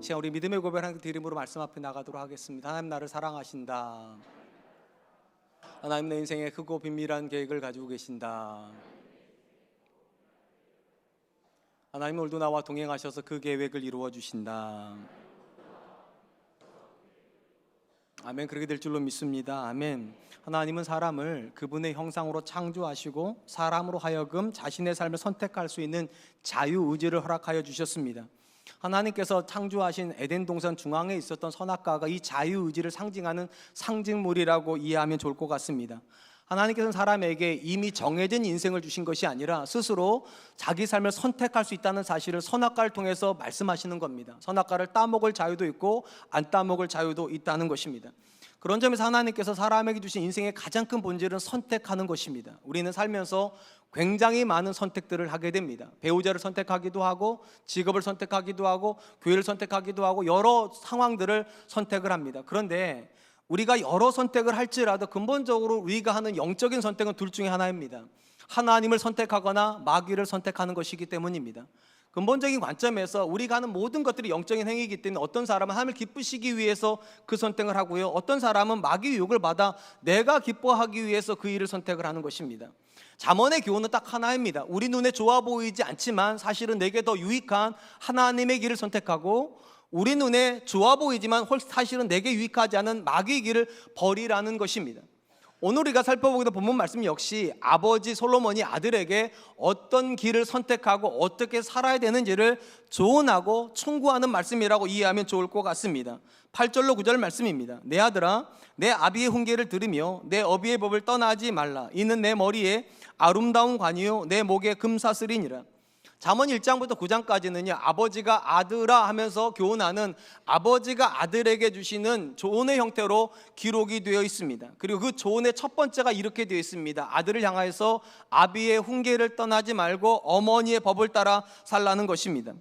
시간 우리 믿음의 고백 하나님 드림으로 말씀 앞에 나가도록 하겠습니다. 하나님 나를 사랑하신다. 하나님 내 인생에 크고 비밀한 계획을 가지고 계신다. 하나님 오늘도 나와 동행하셔서 그 계획을 이루어 주신다. 아멘. 그렇게 될 줄로 믿습니다. 아멘. 하나님은 사람을 그분의 형상으로 창조하시고 사람으로 하여금 자신의 삶을 선택할 수 있는 자유의지를 허락하여 주셨습니다. 하나님께서 창조하신 에덴 동산 중앙에 있었던 선악과가 이 자유의지를 상징하는 상징물이라고 이해하면 좋을 것 같습니다. 하나님께서는 사람에게 이미 정해진 인생을 주신 것이 아니라 스스로 자기 삶을 선택할 수 있다는 사실을 선악과를 통해서 말씀하시는 겁니다. 선악과를 따먹을 자유도 있고 안 따먹을 자유도 있다는 것입니다. 그런 점에서 하나님께서 사람에게 주신 인생의 가장 큰 본질은 선택하는 것입니다. 우리는 살면서 굉장히 많은 선택들을 하게 됩니다. 배우자를 선택하기도 하고 직업을 선택하기도 하고 교회를 선택하기도 하고 여러 상황들을 선택을 합니다. 그런데 우리가 여러 선택을 할지라도 근본적으로 우리가 하는 영적인 선택은 둘 중에 하나입니다. 하나님을 선택하거나 마귀를 선택하는 것이기 때문입니다. 근본적인 관점에서 우리가 하는 모든 것들이 영적인 행위이기 때문에 어떤 사람은 하나님을 기쁘시기 위해서 그 선택을 하고요, 어떤 사람은 마귀 유혹을 받아 내가 기뻐하기 위해서 그 일을 선택을 하는 것입니다. 잠언의 교훈은 딱 하나입니다. 우리 눈에 좋아 보이지 않지만 사실은 내게 더 유익한 하나님의 길을 선택하고 우리 눈에 좋아 보이지만 사실은 내게 유익하지 않은 마귀의 길을 버리라는 것입니다. 오늘 우리가 살펴보기도 본문 말씀 역시 아버지 솔로몬이 아들에게 어떤 길을 선택하고 어떻게 살아야 되는지를 조언하고 충고하는 말씀이라고 이해하면 좋을 것 같습니다. 8절로 9절 말씀입니다. 내 아들아, 내 아비의 훈계를 들으며 내 어비의 법을 떠나지 말라. 이는 내 머리에 아름다운 관이요 내 목에 금사슬이니라. 잠언 1장부터 9장까지는요 아버지가 아들아 하면서 교훈하는 아버지가 아들에게 주시는 조언의 형태로 기록이 되어 있습니다. 그리고 그 조언의 첫 번째가 이렇게 되어 있습니다. 아들을 향하여서 아비의 훈계를 떠나지 말고 어머니의 법을 따라 살라는 것입니다.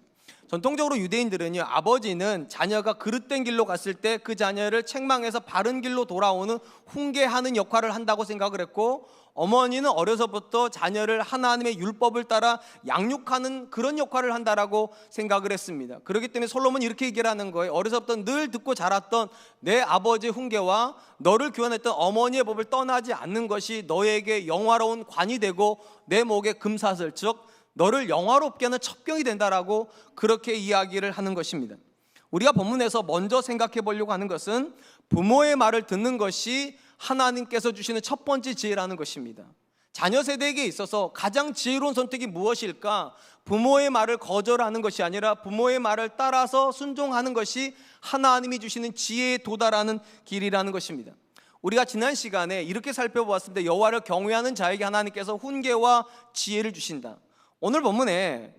전통적으로 유대인들은요 아버지는 자녀가 그릇된 길로 갔을 때 그 자녀를 책망해서 바른 길로 돌아오는 훈계하는 역할을 한다고 생각을 했고, 어머니는 어려서부터 자녀를 하나님의 율법을 따라 양육하는 그런 역할을 한다라고 생각을 했습니다. 그렇기 때문에 솔로몬이 이렇게 얘기를 하는 거예요. 어려서부터 늘 듣고 자랐던 내 아버지의 훈계와 너를 교환했던 어머니의 법을 떠나지 않는 것이 너에게 영화로운 관이 되고 내 목에 금사슬, 즉 너를 영화롭게 하는 첩경이 된다라고 그렇게 이야기를 하는 것입니다. 우리가 본문에서 먼저 생각해 보려고 하는 것은 부모의 말을 듣는 것이 하나님께서 주시는 첫 번째 지혜라는 것입니다. 자녀 세대에게 있어서 가장 지혜로운 선택이 무엇일까? 부모의 말을 거절하는 것이 아니라 부모의 말을 따라서 순종하는 것이 하나님이 주시는 지혜에 도달하는 길이라는 것입니다. 우리가 지난 시간에 이렇게 살펴보았습니다. 여호와를 경외하는 자에게 하나님께서 훈계와 지혜를 주신다. 오늘 본문에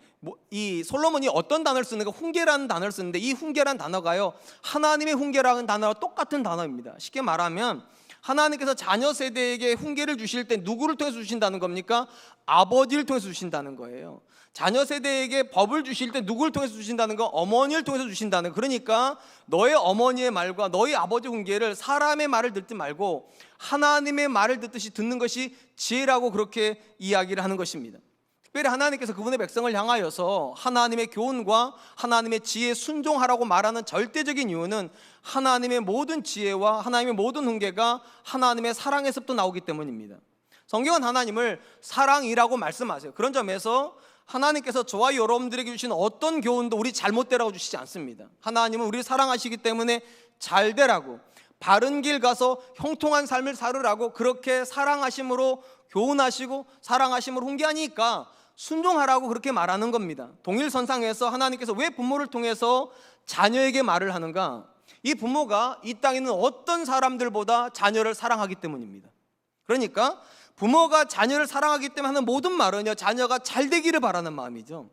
이 솔로몬이 어떤 단어를 쓰는가? 훈계라는 단어를 쓰는데 이 훈계라는 단어가요 하나님의 훈계라는 단어와 똑같은 단어입니다. 쉽게 말하면 하나님께서 자녀 세대에게 훈계를 주실 때 누구를 통해서 주신다는 겁니까? 아버지를 통해서 주신다는 거예요. 자녀 세대에게 법을 주실 때 누구를 통해서 주신다는 거? 어머니를 통해서 주신다는 거. 그러니까 너의 어머니의 말과 너의 아버지 훈계를 사람의 말을 듣지 말고 하나님의 말을 듣듯이 듣는 것이 지혜라고 그렇게 이야기를 하는 것입니다. 특별히 하나님께서 그분의 백성을 향하여서 하나님의 교훈과 하나님의 지혜에 순종하라고 말하는 절대적인 이유는 하나님의 모든 지혜와 하나님의 모든 훈계가 하나님의 사랑에서부터 나오기 때문입니다. 성경은 하나님을 사랑이라고 말씀하세요. 그런 점에서 하나님께서 저와 여러분들에게 주신 어떤 교훈도 우리 잘못되라고 주시지 않습니다. 하나님은 우리를 사랑하시기 때문에 잘되라고, 바른 길 가서 형통한 삶을 살으라고 그렇게 사랑하심으로 교훈하시고 사랑하심으로 훈계하니까 순종하라고 그렇게 말하는 겁니다. 동일선상에서 하나님께서 왜 부모를 통해서 자녀에게 말을 하는가? 이 부모가 이 땅에 있는 어떤 사람들보다 자녀를 사랑하기 때문입니다. 그러니까 부모가 자녀를 사랑하기 때문에 하는 모든 말은요 자녀가 잘 되기를 바라는 마음이죠.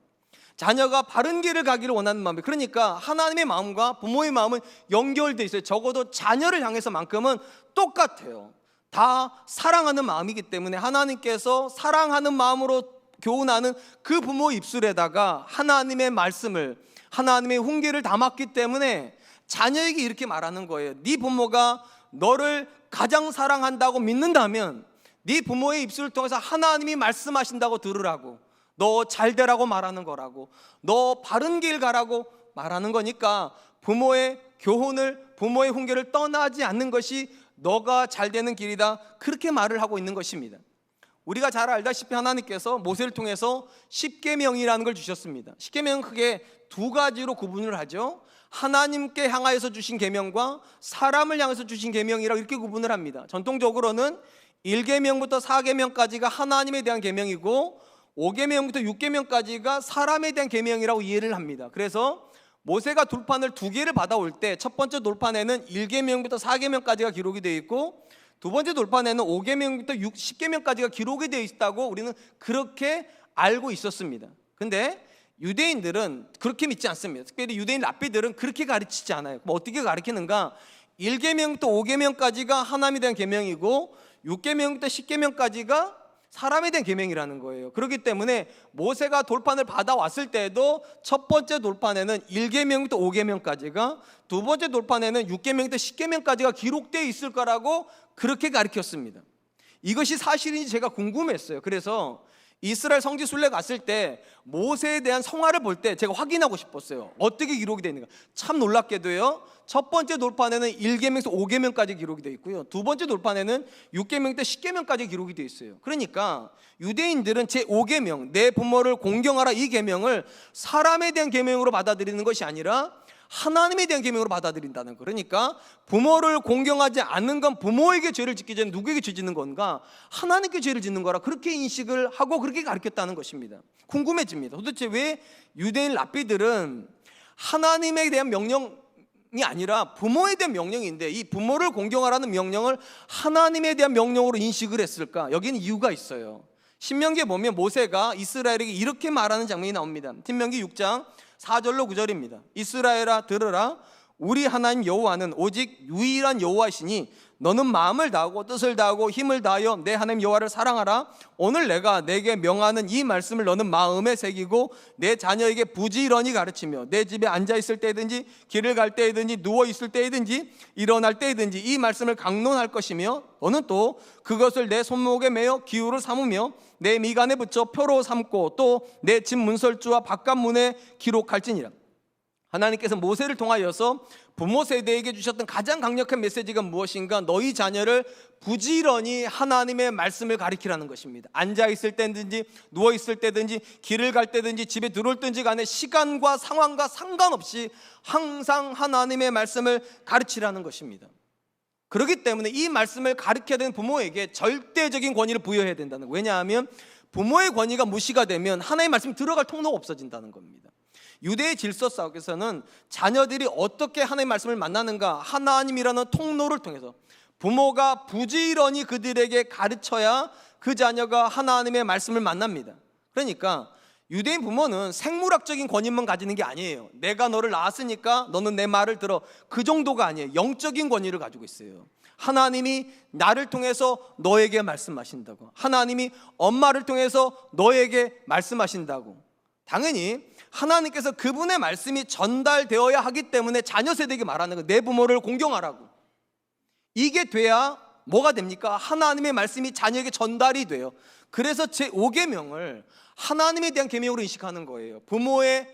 자녀가 바른 길을 가기를 원하는 마음이에요. 그러니까 하나님의 마음과 부모의 마음은 연결되어 있어요. 적어도 자녀를 향해서만큼은 똑같아요. 다 사랑하는 마음이기 때문에 하나님께서 사랑하는 마음으로 교훈하는 그 부모 입술에다가 하나님의 말씀을, 하나님의 훈계를 담았기 때문에 자녀에게 이렇게 말하는 거예요. 네 부모가 너를 가장 사랑한다고 믿는다면 네 부모의 입술을 통해서 하나님이 말씀하신다고 들으라고, 너 잘되라고 말하는 거라고, 너 바른 길 가라고 말하는 거니까 부모의 교훈을, 부모의 훈계를 떠나지 않는 것이 너가 잘 되는 길이다, 그렇게 말을 하고 있는 것입니다. 우리가 잘 알다시피 하나님께서 모세를 통해서 십계명이라는 걸 주셨습니다. 십계명은 크게 두 가지로 구분을 하죠. 하나님께 향하여서 주신 계명과 사람을 향해서 주신 계명이라고 이렇게 구분을 합니다. 전통적으로는 1계명부터 4계명까지가 하나님에 대한 계명이고 5계명부터 6계명까지가 사람에 대한 계명이라고 이해를 합니다. 그래서 모세가 돌판을 두 개를 받아올 때 첫 번째 돌판에는 1계명부터 4계명까지가 기록이 되어 있고 두 번째 돌판에는 5계명부터 10계명까지가 기록이 되어 있다고 우리는 그렇게 알고 있었습니다. 근데 유대인들은 그렇게 믿지 않습니다. 특별히 유대인 랍비들은 그렇게 가르치지 않아요. 그럼 어떻게 가르치는가? 1계명부터 5계명까지가 하나님에 대한 계명이고 6계명부터 10계명까지가 사람에 대한 계명이라는 거예요. 그렇기 때문에 모세가 돌판을 받아왔을 때도 첫 번째 돌판에는 1계명부터 5계명까지가, 두 번째 돌판에는 6계명부터 10계명까지가 기록되어 있을 거라고 그렇게 가르쳤습니다. 이것이 사실인지 제가 궁금했어요. 그래서 이스라엘 성지 순례 갔을 때 모세에 대한 성화를 볼 때 제가 확인하고 싶었어요. 어떻게 기록이 되어 있는가. 참 놀랍게도요, 첫 번째 돌판에는 1계명에서 5계명까지 기록이 되어 있고요, 두 번째 돌판에는 6계명 때 10계명까지 기록이 되어 있어요. 그러니까 유대인들은 제 5계명, 내 부모를 공경하라, 이 계명을 사람에 대한 계명으로 받아들이는 것이 아니라 하나님에 대한 계명으로 받아들인다는 거. 그러니까 부모를 공경하지 않는 건 부모에게 죄를 짓기 전에 누구에게 죄 짓는 건가? 하나님께 죄를 짓는 거라 그렇게 인식을 하고 그렇게 가르쳤다는 것입니다. 궁금해집니다. 도대체 왜 유대인 랍비들은 하나님에 대한 명령이 아니라 부모에 대한 명령인데 이 부모를 공경하라는 명령을 하나님에 대한 명령으로 인식을 했을까? 여기는 이유가 있어요. 신명기에 보면 모세가 이스라엘에게 이렇게 말하는 장면이 나옵니다. 신명기 6장 4절로 9절입니다. 이스라엘아 들으라, 우리 하나님 여호와는 오직 유일한 여호와이시니 너는 마음을 다하고 뜻을 다하고 힘을 다하여 내 하나님 여호와를 사랑하라. 오늘 내가 내게 명하는 이 말씀을 너는 마음에 새기고 내 자녀에게 부지런히 가르치며 내 집에 앉아있을 때든지 길을 갈 때든지 누워있을 때든지 일어날 때든지 이 말씀을 강론할 것이며 너는 또 그것을 내 손목에 매어 기호로 삼으며 내 미간에 붙여 표로 삼고 또 내 집 문설주와 바깥문에 기록할지니라. 하나님께서 모세를 통하여서 부모 세대에게 주셨던 가장 강력한 메시지가 무엇인가? 너희 자녀를 부지런히 하나님의 말씀을 가르치라는 것입니다. 앉아있을 때든지 누워있을 때든지 길을 갈 때든지 집에 들어올 때든지 간에 시간과 상황과 상관없이 항상 하나님의 말씀을 가르치라는 것입니다. 그렇기 때문에 이 말씀을 가르쳐야 되는 부모에게 절대적인 권위를 부여해야 된다는 거예요. 왜냐하면 부모의 권위가 무시가 되면 하나님의 말씀이 들어갈 통로가 없어진다는 겁니다. 유대의 질서 속에서는 자녀들이 어떻게 하나님의 말씀을 만나는가? 하나님이라는 통로를 통해서 부모가 부지런히 그들에게 가르쳐야 그 자녀가 하나님의 말씀을 만납니다. 그러니까 유대인 부모는 생물학적인 권위만 가지는 게 아니에요. 내가 너를 낳았으니까 너는 내 말을 들어, 그 정도가 아니에요. 영적인 권위를 가지고 있어요. 하나님이 나를 통해서 너에게 말씀하신다고, 하나님이 엄마를 통해서 너에게 말씀하신다고. 당연히 하나님께서 그분의 말씀이 전달되어야 하기 때문에 자녀 세대에게 말하는 거예요. 내 부모를 공경하라고. 이게 돼야 뭐가 됩니까? 하나님의 말씀이 자녀에게 전달이 돼요. 그래서 제 5계명을 하나님에 대한 계명으로 인식하는 거예요. 부모의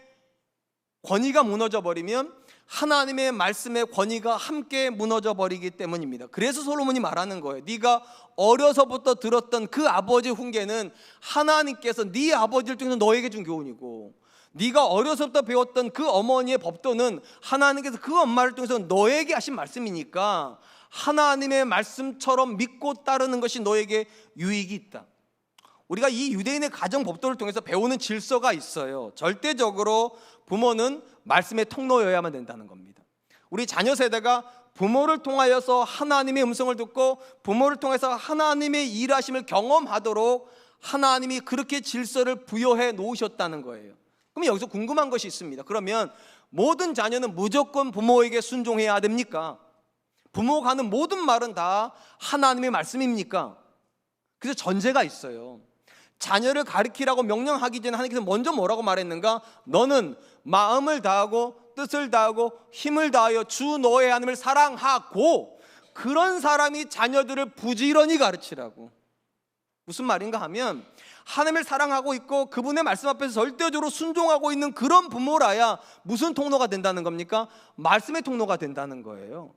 권위가 무너져 버리면 하나님의 말씀의 권위가 함께 무너져 버리기 때문입니다. 그래서 솔로몬이 말하는 거예요. 네가 어려서부터 들었던 그 아버지의 훈계는 하나님께서 네 아버지를 통해서 너에게 준 교훈이고, 네가 어려서부터 배웠던 그 어머니의 법도는 하나님께서 그 엄마를 통해서 너에게 하신 말씀이니까 하나님의 말씀처럼 믿고 따르는 것이 너에게 유익이 있다. 우리가 이 유대인의 가정 법도를 통해서 배우는 질서가 있어요. 절대적으로 부모는 말씀의 통로여야만 된다는 겁니다. 우리 자녀 세대가 부모를 통하여서 하나님의 음성을 듣고 부모를 통해서 하나님의 일하심을 경험하도록 하나님이 그렇게 질서를 부여해 놓으셨다는 거예요. 그럼 여기서 궁금한 것이 있습니다. 그러면 모든 자녀는 무조건 부모에게 순종해야 됩니까? 부모가 하는 모든 말은 다 하나님의 말씀입니까? 그래서 전제가 있어요. 자녀를 가르치라고 명령하기 전에 하나님께서 먼저 뭐라고 말했는가? 너는 마음을 다하고 뜻을 다하고 힘을 다하여 주 너의 하나님을 사랑하고, 그런 사람이 자녀들을 부지런히 가르치라고. 무슨 말인가 하면 하나님을 사랑하고 있고 그분의 말씀 앞에서 절대적으로 순종하고 있는 그런 부모라야 무슨 통로가 된다는 겁니까? 말씀의 통로가 된다는 거예요.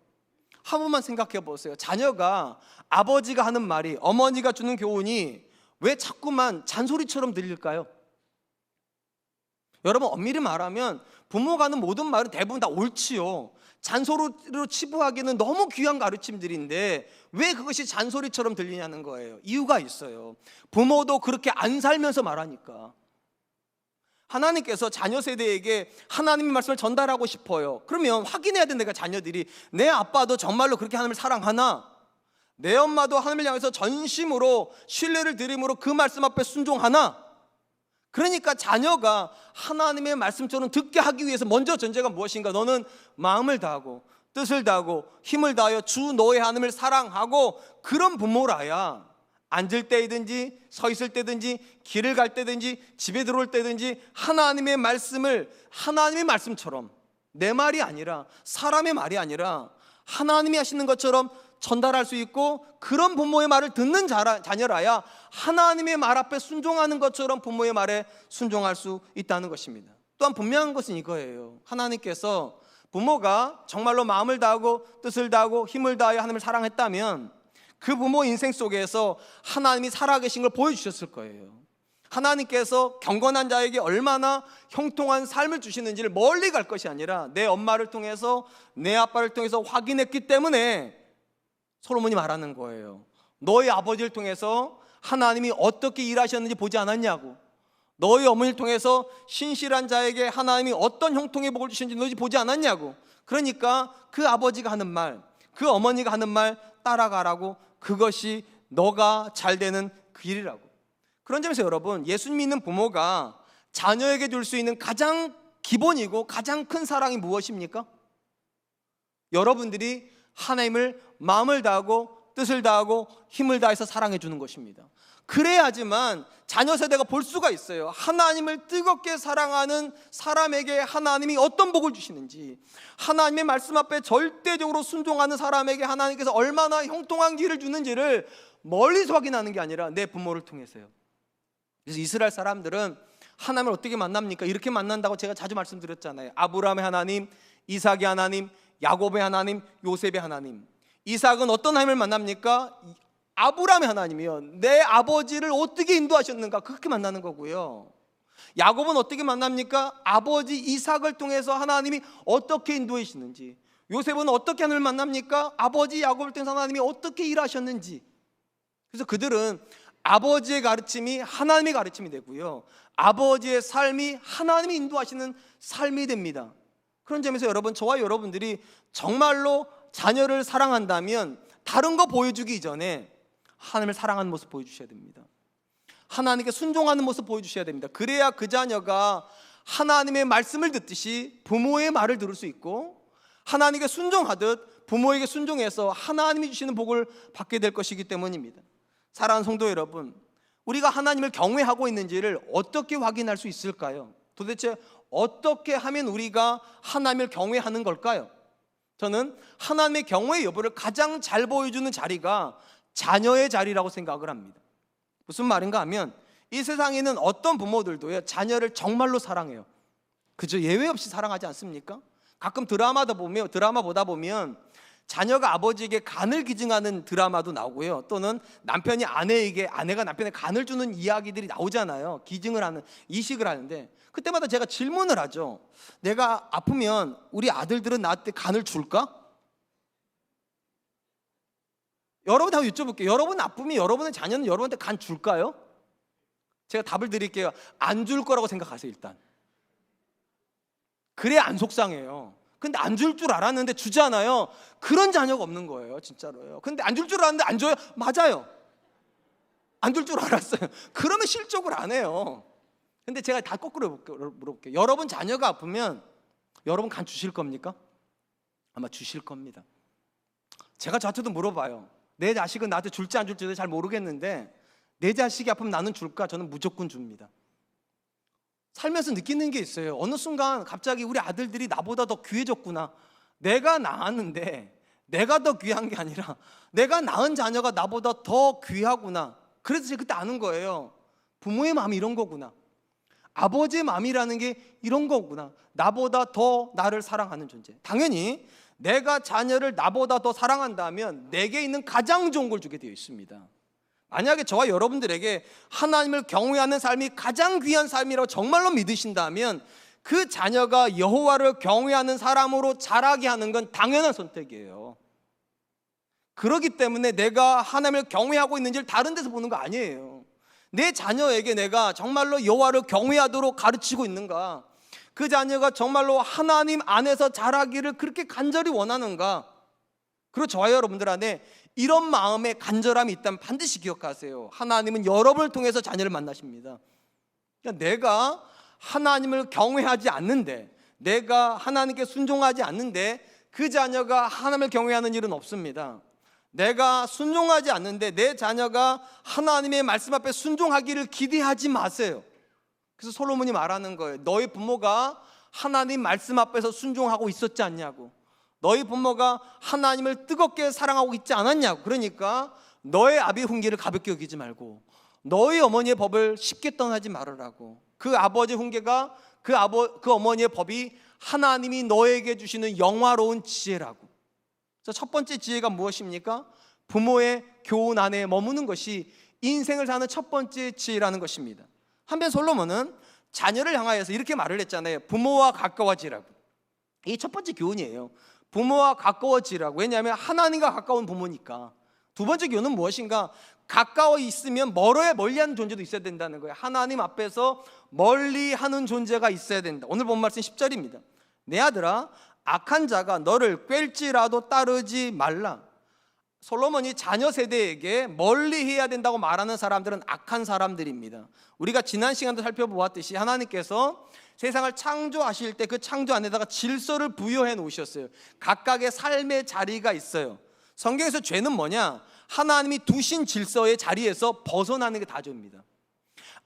한 번만 생각해 보세요. 자녀가 아버지가 하는 말이, 어머니가 주는 교훈이 왜 자꾸만 잔소리처럼 들릴까요? 여러분, 엄밀히 말하면 부모가 하는 모든 말은 대부분 다 옳지요. 잔소리로 치부하기는 너무 귀한 가르침들인데 왜 그것이 잔소리처럼 들리냐는 거예요. 이유가 있어요. 부모도 그렇게 안 살면서 말하니까. 하나님께서 자녀 세대에게 하나님의 말씀을 전달하고 싶어요. 그러면 확인해야 된다니까, 자녀들이 내 아빠도 정말로 그렇게 하나님을 사랑하나, 내 엄마도 하나님을 향해서 전심으로 신뢰를 드림으로 그 말씀 앞에 순종하나. 그러니까 자녀가 하나님의 말씀처럼 듣게 하기 위해서 먼저 전제가 무엇인가? 너는 마음을 다하고 뜻을 다하고 힘을 다하여 주 너의 하나님을 사랑하고, 그런 부모라야 앉을 때이든지 서 있을 때든지 길을 갈 때든지 집에 들어올 때든지 하나님의 말씀을 하나님의 말씀처럼, 내 말이 아니라 사람의 말이 아니라 하나님이 하시는 것처럼 전달할 수 있고, 그런 부모의 말을 듣는 자녀라야 하나님의 말 앞에 순종하는 것처럼 부모의 말에 순종할 수 있다는 것입니다. 또한 분명한 것은 이거예요. 하나님께서 부모가 정말로 마음을 다하고 뜻을 다하고 힘을 다하여 하나님을 사랑했다면 그 부모 인생 속에서 하나님이 살아계신 걸 보여주셨을 거예요. 하나님께서 경건한 자에게 얼마나 형통한 삶을 주시는지를 멀리 갈 것이 아니라 내 엄마를 통해서 내 아빠를 통해서 확인했기 때문에 솔로몬이 말하는 거예요. 너희 아버지를 통해서 하나님이 어떻게 일하셨는지 보지 않았냐고. 너희 어머니를 통해서 신실한 자에게 하나님이 어떤 형통의 복을 주시는지 너희 보지 않았냐고. 그러니까 그 아버지가 하는 말, 그 어머니가 하는 말 따라가라고. 그것이 너가 잘 되는 길이라고. 그런 점에서 여러분, 예수님 믿는 부모가 자녀에게 줄 수 있는 가장 기본이고 가장 큰 사랑이 무엇입니까? 여러분들이 하나님을 마음을 다하고 뜻을 다하고 힘을 다해서 사랑해 주는 것입니다. 그래야지만 자녀 세대가 볼 수가 있어요. 하나님을 뜨겁게 사랑하는 사람에게 하나님이 어떤 복을 주시는지, 하나님의 말씀 앞에 절대적으로 순종하는 사람에게 하나님께서 얼마나 형통한 길을 주는지를 멀리서 확인하는 게 아니라 내 부모를 통해서요. 그래서 이스라엘 사람들은 하나님을 어떻게 만납니까? 이렇게 만난다고 제가 자주 말씀드렸잖아요. 아브라함의 하나님, 이삭의 하나님, 야곱의 하나님, 요셉의 하나님. 이삭은 어떤 하나님을 만납니까? 아브라함의 하나님이요. 내 아버지를 어떻게 인도하셨는가, 그렇게 만나는 거고요. 야곱은 어떻게 만납니까? 아버지 이삭을 통해서 하나님이 어떻게 인도하시는지. 요셉은 어떻게 하나님을 만납니까? 아버지 야곱을 통해서 하나님이 어떻게 일하셨는지. 그래서 그들은 아버지의 가르침이 하나님의 가르침이 되고요, 아버지의 삶이 하나님이 인도하시는 삶이 됩니다. 그런 점에서 여러분, 저와 여러분들이 정말로 자녀를 사랑한다면 다른 거 보여주기 이전에 하나님을 사랑하는 모습 보여주셔야 됩니다. 하나님께 순종하는 모습 보여주셔야 됩니다. 그래야 그 자녀가 하나님의 말씀을 듣듯이 부모의 말을 들을 수 있고, 하나님께 순종하듯 부모에게 순종해서 하나님이 주시는 복을 받게 될 것이기 때문입니다. 사랑하는 성도 여러분, 우리가 하나님을 경외하고 있는지를 어떻게 확인할 수 있을까요? 도대체 어떻게 하면 우리가 하나님을 경외하는 걸까요? 저는 하나님의 경외의 여부를 가장 잘 보여주는 자리가 자녀의 자리라고 생각을 합니다. 무슨 말인가 하면, 이 세상에는 어떤 부모들도요, 자녀를 정말로 사랑해요. 그저 예외 없이 사랑하지 않습니까? 가끔 드라마 보다 보면 자녀가 아버지에게 간을 기증하는 드라마도 나오고요, 또는 남편이 아내에게, 아내가 남편에 간을 주는 이야기들이 나오잖아요. 기증을 하는, 이식을 하는데 그때마다 제가 질문을 하죠. 내가 아프면 우리 아들들은 나한테 간을 줄까? 여러분한테 한번 여쭤볼게요. 여러분 아프면 여러분의 자녀는 여러분한테 간 줄까요? 제가 답을 드릴게요. 안 줄 거라고 생각하세요. 일단 그래야 안 속상해요. 근데 안 줄 줄 알았는데 주잖아요. 그런 자녀가 없는 거예요, 진짜로요. 근데 안 줄 줄 알았는데 안 줘요? 맞아요. 안 줄 줄 알았어요. 그러면 실족을 안 해요. 근데 제가 다 거꾸로 물어볼게요. 여러분 자녀가 아프면 여러분 간 주실 겁니까? 아마 주실 겁니다. 제가 저한테도 물어봐요. 내 자식은 나한테 줄지 안 줄지도 잘 모르겠는데 내 자식이 아프면 나는 줄까? 저는 무조건 줍니다. 살면서 느끼는 게 있어요. 어느 순간 갑자기 우리 아들들이 나보다 더 귀해졌구나. 내가 낳았는데 내가 더 귀한 게 아니라 내가 낳은 자녀가 나보다 더 귀하구나. 그래서 제가 그때 아는 거예요. 부모의 마음이 이런 거구나. 아버지의 마음이라는 게 이런 거구나. 나보다 더 나를 사랑하는 존재. 당연히 내가 자녀를 나보다 더 사랑한다면 내게 있는 가장 좋은 걸 주게 되어 있습니다. 만약에 저와 여러분들에게 하나님을 경외하는 삶이 가장 귀한 삶이라고 정말로 믿으신다면 그 자녀가 여호와를 경외하는 사람으로 자라게 하는 건 당연한 선택이에요. 그렇기 때문에 내가 하나님을 경외하고 있는지를 다른 데서 보는 거 아니에요. 내 자녀에게 내가 정말로 여호와를 경외하도록 가르치고 있는가? 그 자녀가 정말로 하나님 안에서 자라기를 그렇게 간절히 원하는가? 그리고 저와 여러분들 안에 이런 마음의 간절함이 있다면 반드시 기억하세요. 하나님은 여러분을 통해서 자녀를 만나십니다. 그러니까 내가 하나님을 경외하지 않는데, 내가 하나님께 순종하지 않는데 그 자녀가 하나님을 경외하는 일은 없습니다. 내가 순종하지 않는데 내 자녀가 하나님의 말씀 앞에 순종하기를 기대하지 마세요. 그래서 솔로몬이 말하는 거예요. 너희 부모가 하나님 말씀 앞에서 순종하고 있었지 않냐고. 너희 부모가 하나님을 뜨겁게 사랑하고 있지 않았냐고. 그러니까 너의 아비의 훈계를 가볍게 여기지 말고 너희 어머니의 법을 쉽게 떠나지 말으라고. 그 아버지의 훈계가 그 어머니의 법이 하나님이 너에게 주시는 영화로운 지혜라고. 첫 번째 지혜가 무엇입니까? 부모의 교훈 안에 머무는 것이 인생을 사는 첫 번째 지혜라는 것입니다. 한편 솔로몬은 자녀를 향하여서 이렇게 말을 했잖아요. 부모와 가까워지라고. 이게 첫 번째 교훈이에요. 부모와 가까워지라고. 왜냐하면 하나님과 가까운 부모니까. 두 번째 교훈은 무엇인가? 가까워 있으면 멀리하는 존재도 있어야 된다는 거예요. 하나님 앞에서 멀리하는 존재가 있어야 된다. 오늘 본 말씀 10절입니다. 내 아들아, 악한 자가 너를 꿰일지라도 따르지 말라. 솔로몬이 자녀 세대에게 멀리해야 된다고 말하는 사람들은 악한 사람들입니다. 우리가 지난 시간도 살펴보았듯이 하나님께서 세상을 창조하실 때 그 창조 안에다가 질서를 부여해 놓으셨어요. 각각의 삶의 자리가 있어요. 성경에서 죄는 뭐냐? 하나님이 두신 질서의 자리에서 벗어나는 게 다 죄입니다.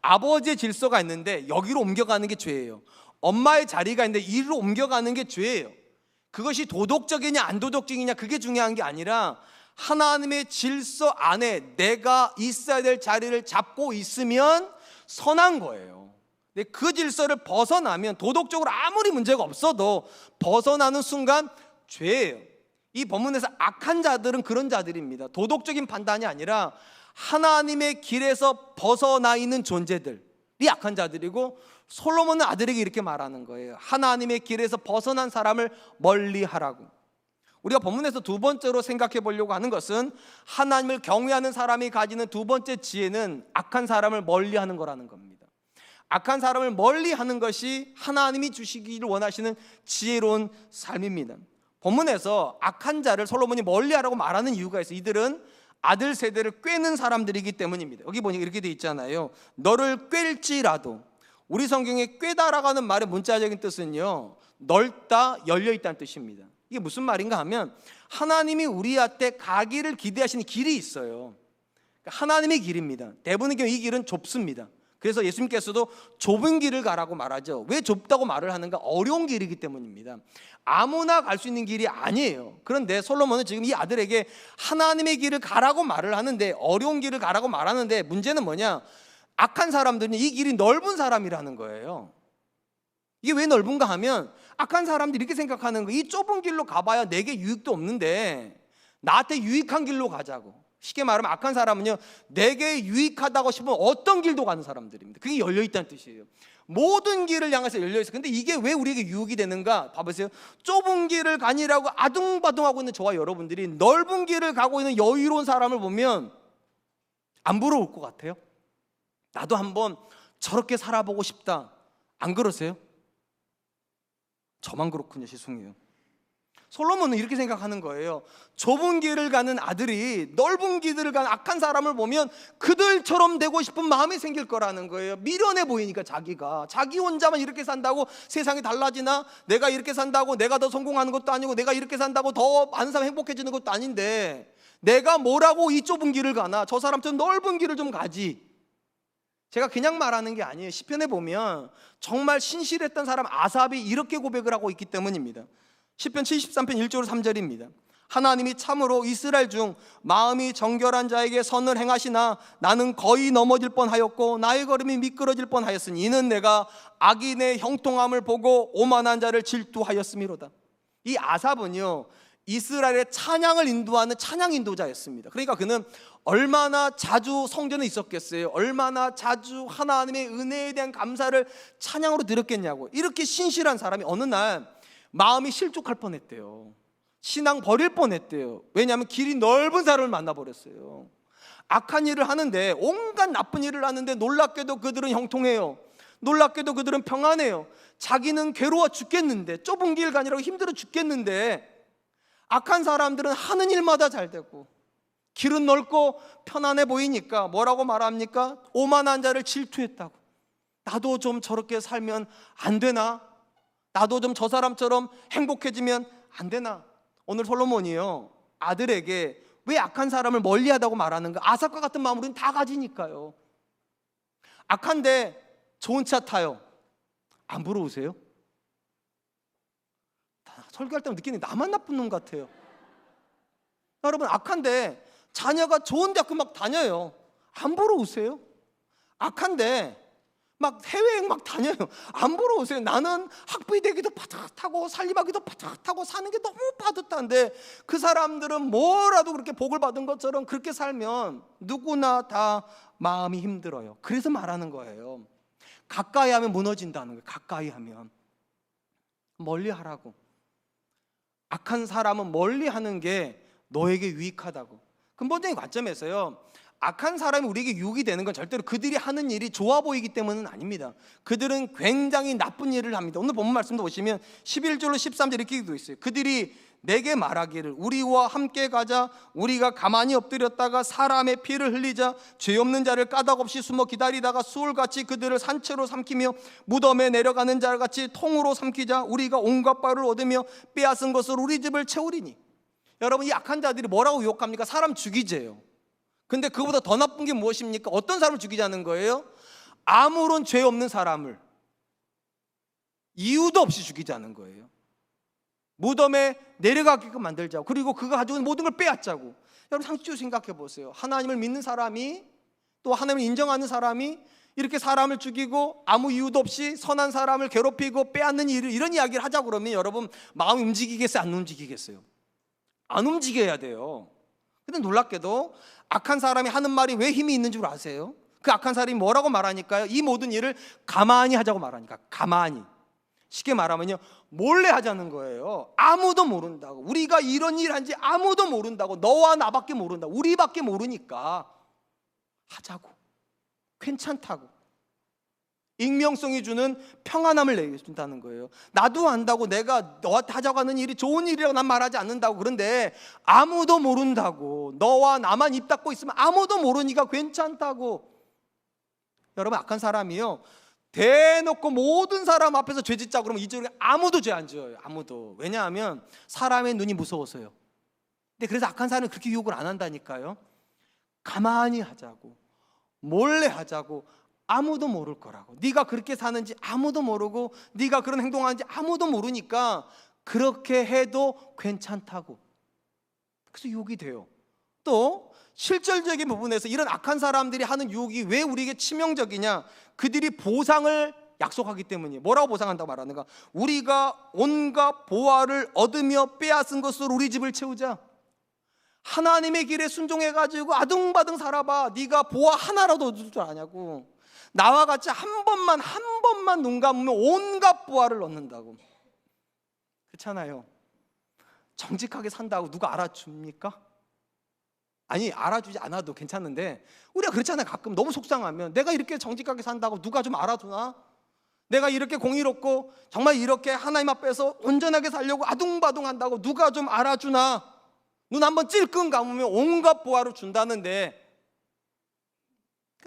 아버지의 질서가 있는데 여기로 옮겨가는 게 죄예요. 엄마의 자리가 있는데 이리로 옮겨가는 게 죄예요. 그것이 도덕적이냐 안 도덕적이냐 그게 중요한 게 아니라 하나님의 질서 안에 내가 있어야 될 자리를 잡고 있으면 선한 거예요. 근데 그 질서를 벗어나면 도덕적으로 아무리 문제가 없어도 벗어나는 순간 죄예요. 이 본문에서 악한 자들은 그런 자들입니다. 도덕적인 판단이 아니라 하나님의 길에서 벗어나 있는 존재들이 악한 자들이고, 솔로몬은 아들에게 이렇게 말하는 거예요. 하나님의 길에서 벗어난 사람을 멀리하라고. 우리가 본문에서 두 번째로 생각해 보려고 하는 것은 하나님을 경외하는 사람이 가지는 두 번째 지혜는 악한 사람을 멀리하는 거라는 겁니다. 악한 사람을 멀리하는 것이 하나님이 주시기를 원하시는 지혜로운 삶입니다. 본문에서 악한 자를 솔로몬이 멀리하라고 말하는 이유가 있어요. 이들은 아들 세대를 꿰는 사람들이기 때문입니다. 여기 보니까 이렇게 돼 있잖아요. 너를 꿰일지라도. 우리 성경에 꿰다라고 하는 말의 문자적인 뜻은요, 넓다, 열려있다는 뜻입니다. 이게 무슨 말인가 하면 하나님이 우리한테 가기를 기대하시는 길이 있어요. 하나님의 길입니다. 대부분의 경우 이 길은 좁습니다. 그래서 예수님께서도 좁은 길을 가라고 말하죠. 왜 좁다고 말을 하는가? 어려운 길이기 때문입니다. 아무나 갈 수 있는 길이 아니에요. 그런데 솔로몬은 지금 이 아들에게 하나님의 길을 가라고 말을 하는데, 어려운 길을 가라고 말하는데, 문제는 뭐냐? 악한 사람들은 이 길이 넓은 사람이라는 거예요. 이게 왜 넓은가 하면 악한 사람들이 이렇게 생각하는 거예요. 이 좁은 길로 가봐야 내게 유익도 없는데 나한테 유익한 길로 가자고. 쉽게 말하면 악한 사람은요, 내게 유익하다고 싶으면 어떤 길도 가는 사람들입니다. 그게 열려있다는 뜻이에요. 모든 길을 향해서 열려있어요. 근데 이게 왜 우리에게 유익이 되는가? 봐보세요. 좁은 길을 가니라고 아둥바둥하고 있는 저와 여러분들이 넓은 길을 가고 있는 여유로운 사람을 보면 안 부러울 것 같아요? 나도 한번 저렇게 살아보고 싶다. 안 그러세요? 저만 그렇군요. 죄송해요. 솔로몬은 이렇게 생각하는 거예요. 좁은 길을 가는 아들이 넓은 길을 가는 악한 사람을 보면 그들처럼 되고 싶은 마음이 생길 거라는 거예요. 미련해 보이니까 자기 혼자만 이렇게 산다고 세상이 달라지나? 내가 이렇게 산다고 내가 더 성공하는 것도 아니고, 내가 이렇게 산다고 더 많은 사람 행복해지는 것도 아닌데, 내가 뭐라고 이 좁은 길을 가나? 저 사람처럼 넓은 길을 좀 가지. 제가 그냥 말하는 게 아니에요. 시편에 보면 정말 신실했던 사람 아삽이 이렇게 고백을 하고 있기 때문입니다. 시편 73편 1절 3절입니다. 하나님이 참으로 이스라엘 중 마음이 정결한 자에게 선을 행하시나 나는 거의 넘어질 뻔하였고 나의 걸음이 미끄러질 뻔하였으니 이는 내가 악인의 형통함을 보고 오만한 자를 질투하였음이로다. 이 아삽은요, 이스라엘의 찬양을 인도하는 찬양 인도자였습니다. 그러니까 그는 얼마나 자주 성전에 있었겠어요. 얼마나 자주 하나님의 은혜에 대한 감사를 찬양으로 드렸겠냐고. 이렇게 신실한 사람이 어느 날 마음이 실족할 뻔했대요. 신앙 버릴 뻔했대요. 왜냐하면 길이 넓은 사람을 만나버렸어요. 악한 일을 하는데, 온갖 나쁜 일을 하는데 놀랍게도 그들은 형통해요. 놀랍게도 그들은 평안해요. 자기는 괴로워 죽겠는데, 좁은 길 가느라고 힘들어 죽겠는데, 악한 사람들은 하는 일마다 잘 되고 길은 넓고 편안해 보이니까 뭐라고 말합니까? 오만한 자를 질투했다고. 나도 좀 저렇게 살면 안 되나? 나도 좀 저 사람처럼 행복해지면 안 되나? 오늘 솔로몬이요, 아들에게 왜 악한 사람을 멀리하다고 말하는가? 아삽과 같은 마음을 우리는 다 가지니까요. 악한데 좋은 차 타요. 안 부러우세요? 설교할 때만 느끼는 게 나만 나쁜 놈 같아요. 여러분, 악한데 자녀가 좋은 대학교 막 다녀요. 안 부러우세요? 악한데 막 해외여행 막 다녀요. 안 부러우세요? 나는 학비 대기도 빠듯하고 살림하기도 빠듯하고 사는 게 너무 빠듯한데 그 사람들은 뭐라도 그렇게 복을 받은 것처럼 그렇게 살면 누구나 다 마음이 힘들어요. 그래서 말하는 거예요. 가까이 하면 무너진다는 거예요. 가까이 하면. 멀리 하라고. 악한 사람은 멀리 하는 게 너에게 유익하다고. 근본적인 관점에서요, 악한 사람이 우리에게 유익이 되는 건 절대로 그들이 하는 일이 좋아 보이기 때문은 아닙니다. 그들은 굉장히 나쁜 일을 합니다. 오늘 본문 말씀도 보시면 11절로 13절 이렇게 기도 있어요. 그들이 내게 말하기를 우리와 함께 가자. 우리가 가만히 엎드렸다가 사람의 피를 흘리자. 죄 없는 자를 까닭없이 숨어 기다리다가 수울같이 그들을 산채로 삼키며 무덤에 내려가는 자같이 통으로 삼키자. 우리가 온갖 바를 얻으며 빼앗은 것으로 우리 집을 채우리니. 여러분, 이 악한 자들이 뭐라고 유혹합니까? 사람 죽이재요. 근데 그보다 더 나쁜 게 무엇입니까? 어떤 사람을 죽이자는 거예요? 아무런 죄 없는 사람을 이유도 없이 죽이자는 거예요. 무덤에 내려가게끔 만들자고. 그리고 그가 가지고 있는 모든 걸 빼앗자고. 여러분, 상식적으로 생각해 보세요. 하나님을 믿는 사람이, 또 하나님을 인정하는 사람이 이렇게 사람을 죽이고 아무 이유도 없이 선한 사람을 괴롭히고 빼앗는 일, 이런 이야기를 하자고 그러면 여러분, 마음이 움직이겠어요? 안 움직이겠어요? 안 움직여야 돼요. 근데 놀랍게도 악한 사람이 하는 말이 왜 힘이 있는 줄 아세요? 그 악한 사람이 뭐라고 말하니까요? 이 모든 일을 가만히 하자고 말하니까. 가만히. 쉽게 말하면요, 몰래 하자는 거예요. 아무도 모른다고. 우리가 이런 일 한지 아무도 모른다고. 너와 나밖에 모른다고. 우리밖에 모르니까 하자고. 괜찮다고. 익명성이 주는 평안함을 내준다는 거예요. 나도 안다고 내가 너한테 하자고 하는 일이 좋은 일이라고 난 말하지 않는다고. 그런데 아무도 모른다고. 너와 나만 입 닫고 있으면 아무도 모르니까 괜찮다고. 여러분, 악한 사람이요, 대놓고 모든 사람 앞에서 죄 짓자 그러면 이쪽에 아무도 죄 안 지어요. 아무도. 왜냐하면 사람의 눈이 무서워서요. 근데 그래서 악한 사람은 그렇게 유혹을 안 한다니까요. 가만히 하자고, 몰래 하자고. 아무도 모를 거라고. 네가 그렇게 사는지 아무도 모르고 네가 그런 행동하는지 아무도 모르니까 그렇게 해도 괜찮다고. 그래서 유혹이 돼요. 또 실질적인 부분에서 이런 악한 사람들이 하는 유혹이 왜 우리에게 치명적이냐? 그들이 보상을 약속하기 때문이에요. 뭐라고 보상한다고 말하는가? 우리가 온갖 보화를 얻으며 빼앗은 것으로 우리 집을 채우자. 하나님의 길에 순종해가지고 아둥바둥 살아봐. 네가 보화 하나라도 얻을 줄 아냐고. 나와 같이 한 번만 눈 감으면 온갖 보화를 얻는다고. 그렇잖아요. 정직하게 산다고 누가 알아줍니까? 아니, 알아주지 않아도 괜찮은데 우리가 그렇잖아요. 가끔 너무 속상하면 내가 이렇게 정직하게 산다고 누가 좀 알아주나? 내가 이렇게 공의롭고 정말 이렇게 하나님 앞에서 온전하게 살려고 아둥바둥 한다고 누가 좀 알아주나? 눈 한번 찔끔 감으면 온갖 보화를 준다는데,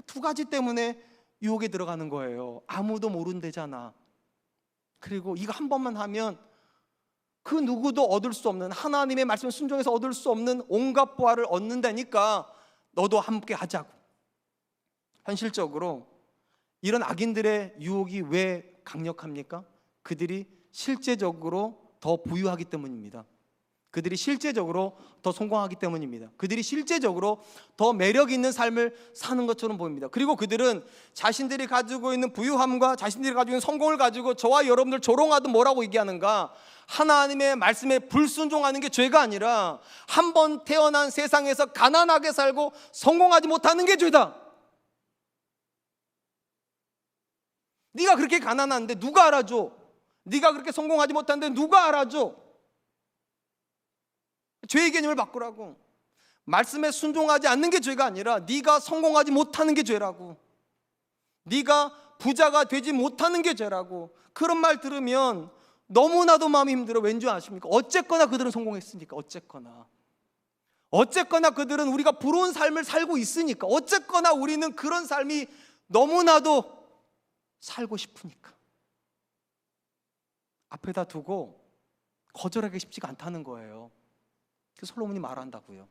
두 가지 때문에 유혹에 들어가는 거예요. 아무도 모른대잖아. 그리고 이거 한 번만 하면 그 누구도 얻을 수 없는, 하나님의 말씀 순종해서 얻을 수 없는 온갖 보화를 얻는다니까 너도 함께 하자고. 현실적으로 이런 악인들의 유혹이 왜 강력합니까? 그들이 실제적으로 더 부유하기 때문입니다. 그들이 실제적으로 더 성공하기 때문입니다. 그들이 실제적으로 더 매력 있는 삶을 사는 것처럼 보입니다. 그리고 그들은 자신들이 가지고 있는 부유함과 자신들이 가지고 있는 성공을 가지고 저와 여러분들 조롱하듯 뭐라고 얘기하는가? 하나님의 말씀에 불순종하는 게 죄가 아니라 한 번 태어난 세상에서 가난하게 살고 성공하지 못하는 게 죄다. 네가 그렇게 가난한데 누가 알아줘? 네가 그렇게 성공하지 못하는데 누가 알아줘? 죄의 개념을 바꾸라고. 말씀에 순종하지 않는 게 죄가 아니라 네가 성공하지 못하는 게 죄라고. 네가 부자가 되지 못하는 게 죄라고. 그런 말 들으면 너무나도 마음이 힘들어. 왠지 아십니까? 어쨌거나 그들은 성공했으니까. 어쨌거나 그들은 우리가 부러운 삶을 살고 있으니까. 어쨌거나 우리는 그런 삶이 너무나도 살고 싶으니까. 앞에다 두고 거절하기 쉽지가 않다는 거예요. 그래서 솔로몬이 말한다고요.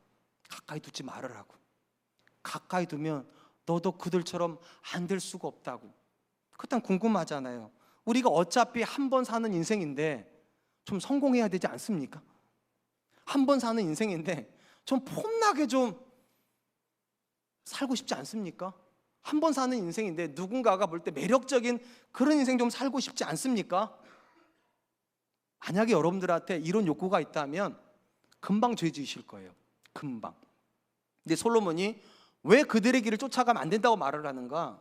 가까이 두지 말으라고. 가까이 두면 너도 그들처럼 안 될 수가 없다고. 그땐 궁금하잖아요. 우리가 어차피 한 번 사는 인생인데 좀 성공해야 되지 않습니까? 한 번 사는 인생인데 좀 폼나게 좀 살고 싶지 않습니까? 한 번 사는 인생인데 누군가가 볼 때 매력적인 그런 인생 좀 살고 싶지 않습니까? 만약에 여러분들한테 이런 욕구가 있다면 금방 죄 지으실 거예요. 금방. 근데 솔로몬이 왜 그들의 길을 쫓아가면 안 된다고 말을 하는가?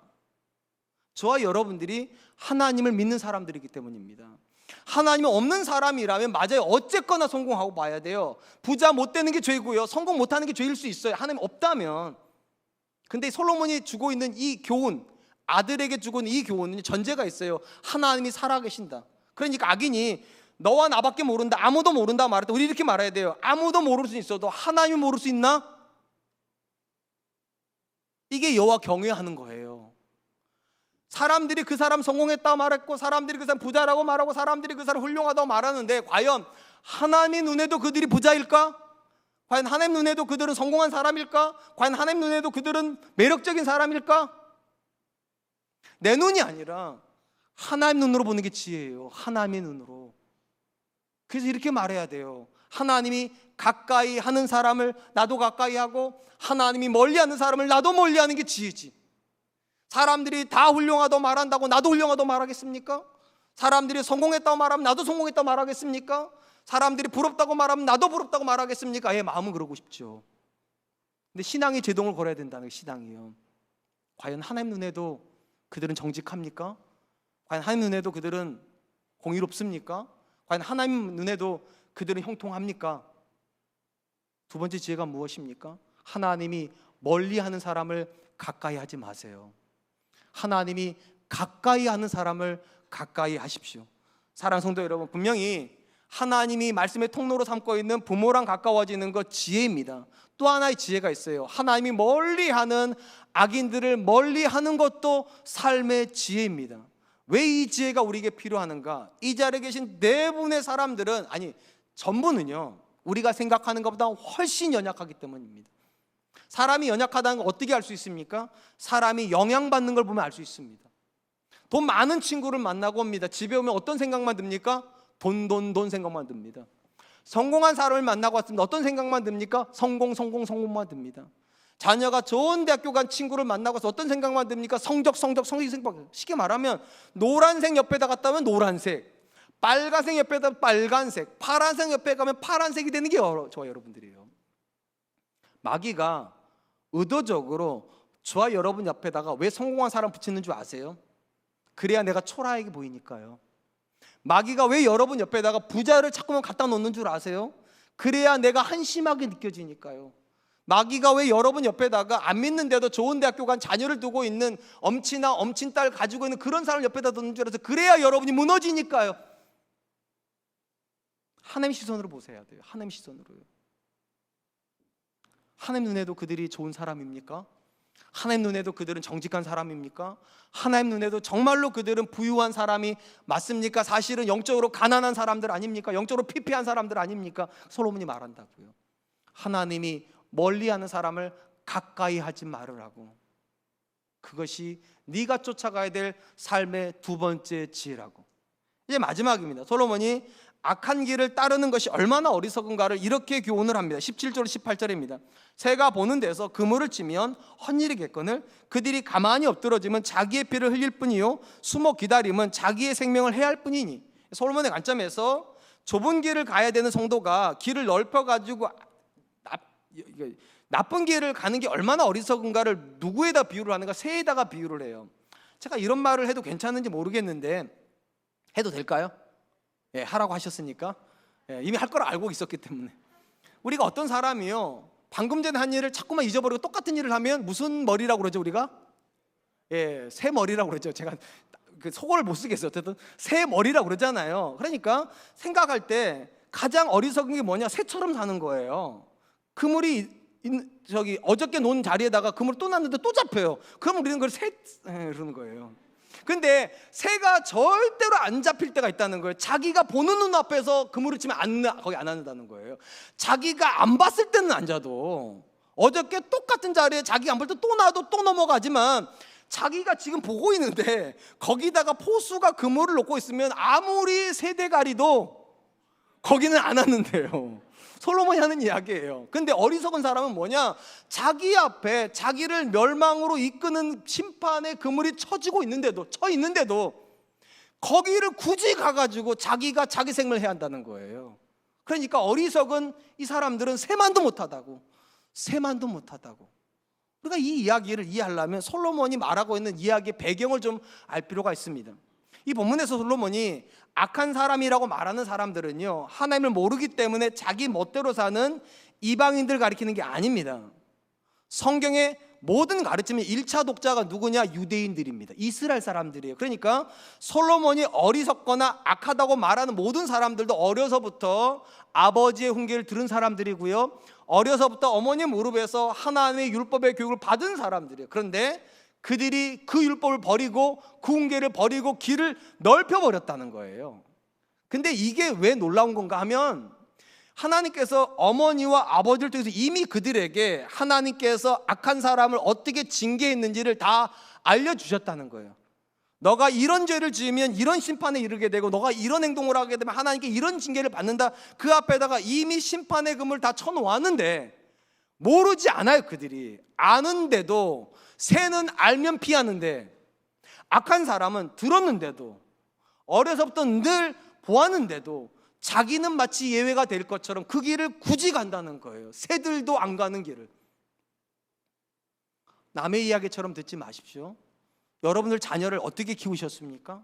저와 여러분들이 하나님을 믿는 사람들이기 때문입니다. 하나님이 없는 사람이라면 맞아요. 어쨌거나 성공하고 봐야 돼요. 부자 못 되는 게 죄고요. 성공 못하는 게 죄일 수 있어요. 하나님 없다면. 근데 솔로몬이 주고 있는 이 교훈, 아들에게 주고 있는 이 교훈은 전제가 있어요. 하나님이 살아계신다. 그러니까 악인이 너와 나밖에 모른다, 아무도 모른다 말할 때 우리 이렇게 말해야 돼요. 아무도 모를 수 있어도 하나님이 모를 수 있나? 이게 여호와 경외하는 거예요. 사람들이 그 사람 성공했다고 말했고, 사람들이 그 사람 부자라고 말하고, 사람들이 그 사람 훌륭하다고 말하는데 과연 하나님 눈에도 그들이 부자일까? 과연 하나님 눈에도 그들은 성공한 사람일까? 과연 하나님 눈에도 그들은 매력적인 사람일까? 내 눈이 아니라 하나님 눈으로 보는 게 지혜예요. 하나님의 눈으로. 그래서 이렇게 말해야 돼요. 하나님이 가까이 하는 사람을 나도 가까이 하고, 하나님이 멀리 하는 사람을 나도 멀리 하는 게 지혜지. 사람들이 다 훌륭하다고 말한다고 나도 훌륭하다고 말하겠습니까? 사람들이 성공했다고 말하면 나도 성공했다고 말하겠습니까? 사람들이 부럽다고 말하면 나도 부럽다고 말하겠습니까? 마음은 그러고 싶죠. 근데 신앙이 제동을 걸어야 된다는 게 신앙이에요. 과연 하나님 눈에도 그들은 정직합니까? 과연 하나님 눈에도 그들은 공의롭습니까? 과연 하나님 눈에도 그들은 형통합니까? 두 번째 지혜가 무엇입니까? 하나님이 멀리하는 사람을 가까이 하지 마세요. 하나님이 가까이 하는 사람을 가까이 하십시오. 사랑하는 성도 여러분, 분명히 하나님이 말씀의 통로로 삼고 있는 부모랑 가까워지는 것 지혜입니다. 또 하나의 지혜가 있어요. 하나님이 멀리하는 악인들을 멀리하는 것도 삶의 지혜입니다. 왜 이 지혜가 우리에게 필요하는가? 이 자리에 계신 대부분의 사람들은, 아니 전부는요, 우리가 생각하는 것보다 훨씬 연약하기 때문입니다. 사람이 연약하다는 걸 어떻게 알 수 있습니까? 사람이 영향받는 걸 보면 알 수 있습니다. 돈 많은 친구를 만나고 옵니다. 집에 오면 어떤 생각만 듭니까? 돈 생각만 듭니다. 성공한 사람을 만나고 왔습니다. 어떤 생각만 듭니까? 성공만 듭니다. 자녀가 좋은 대학교 간 친구를 만나고 와서 어떤 생각만 듭니까? 성적 생각. 쉽게 말하면 노란색 옆에다 갔다 오면 노란색, 빨간색 옆에다 빨간색, 파란색 옆에 가면 파란색이 되는 게 저와 여러분들이에요. 마귀가 의도적으로 저와 여러분 옆에다가 왜 성공한 사람 붙이는 줄 아세요? 그래야 내가 초라하게 보이니까요. 마귀가 왜 여러분 옆에다가 부자를 자꾸만 갖다 놓는 줄 아세요? 그래야 내가 한심하게 느껴지니까요. 마귀가 왜 여러분 옆에다가 안 믿는데도 좋은 대학교 간 자녀를 두고 있는 엄친아 엄친딸 가지고 있는 그런 사람을 옆에다 두는 줄 알아서, 그래야 여러분이 무너지니까요. 하나님 시선으로 보셔야 돼요. 하나님 시선으로요. 하나님 눈에도 그들이 좋은 사람입니까? 하나님 눈에도 그들은 정직한 사람입니까? 하나님 눈에도 정말로 그들은 부유한 사람이 맞습니까? 사실은 영적으로 가난한 사람들 아닙니까? 영적으로 피폐한 사람들 아닙니까? 솔로몬이 말한다고요. 하나님이 멀리하는 사람을 가까이 하지 말으라고. 그것이 네가 쫓아가야 될 삶의 두 번째 지혜라고. 이제 마지막입니다. 솔로몬이 악한 길을 따르는 것이 얼마나 어리석은가를 이렇게 교훈을 합니다. 17절 18절입니다. 새가 보는 데서 그물을 치면 헛일이겠거늘 그들이 가만히 엎드러지면 자기의 피를 흘릴 뿐이요 숨어 기다림은 자기의 생명을 해할 뿐이니. 솔로몬의 관점에서 좁은 길을 가야 되는 성도가 길을 넓혀가지고 나쁜 길을 가는 게 얼마나 어리석은가를 누구에다 비유를 하는가? 새에다가 비유를 해요. 제가 이런 말을 해도 괜찮은지 모르겠는데 해도 될까요? 예, 하라고 하셨으니까. 예, 이미 할 걸 알고 있었기 때문에. 우리가 어떤 사람이요 방금 전에 한 일을 자꾸만 잊어버리고 똑같은 일을 하면 무슨 머리라고 그러죠 우리가? 예, 새 머리라고 그러죠. 제가 그 속어를 못 쓰겠어요. 어쨌든 새 머리라고 그러잖아요. 그러니까 생각할 때 가장 어리석은 게 뭐냐? 새처럼 사는 거예요. 그물이 저기 어저께 놓은 자리에다가 그물 또 놨는데 또 잡혀요. 그럼 우리는 그걸 새 그러는 거예요. 근데 새가 절대로 안 잡힐 때가 있다는 거예요. 자기가 보는 눈앞에서 그물을 치면 거기 안 앉는다는 거예요. 자기가 안 봤을 때는 앉아도 어저께 똑같은 자리에 자기가 안 볼 때 또 놔도 또 넘어가지만 자기가 지금 보고 있는데 거기다가 포수가 그물을 놓고 있으면 아무리 새대가리도 거기는 안 앉는데요. 솔로몬이 하는 이야기예요. 근데 어리석은 사람은 뭐냐? 자기 앞에 자기를 멸망으로 이끄는 심판의 그물이 쳐 있는데도 거기를 굳이 가가지고 자기가 자기 생명을 해야 한다는 거예요. 그러니까 어리석은 이 사람들은 새만도 못하다고. 우리가 이 이야기를 이해하려면 솔로몬이 말하고 있는 이야기의 배경을 좀 알 필요가 있습니다. 이 본문에서 솔로몬이 악한 사람이라고 말하는 사람들은요 하나님을 모르기 때문에 자기 멋대로 사는 이방인들 가리키는 게 아닙니다. 성경의 모든 가르침의 1차 독자가 누구냐? 유대인들입니다. 이스라엘 사람들이에요. 그러니까 솔로몬이 어리석거나 악하다고 말하는 모든 사람들도 어려서부터 아버지의 훈계를 들은 사람들이고요, 어려서부터 어머님 무릎에서 하나님의 율법의 교육을 받은 사람들이에요. 그런데 그들이 그 율법을 버리고 그 훈계를 버리고 길을 넓혀버렸다는 거예요. 근데 이게 왜 놀라운 건가 하면 하나님께서 어머니와 아버지를 통해서 이미 그들에게 하나님께서 악한 사람을 어떻게 징계했는지를 다 알려주셨다는 거예요. 너가 이런 죄를 지으면 이런 심판에 이르게 되고 너가 이런 행동을 하게 되면 하나님께 이런 징계를 받는다. 그 앞에다가 이미 심판의 금을 다 쳐놓았는데 모르지 않아요. 그들이 아는데도, 새는 알면 피하는데 악한 사람은 들었는데도 어려서부터 늘 보았는데도 자기는 마치 예외가 될 것처럼 그 길을 굳이 간다는 거예요. 새들도 안 가는 길을. 남의 이야기처럼 듣지 마십시오. 여러분들 자녀를 어떻게 키우셨습니까?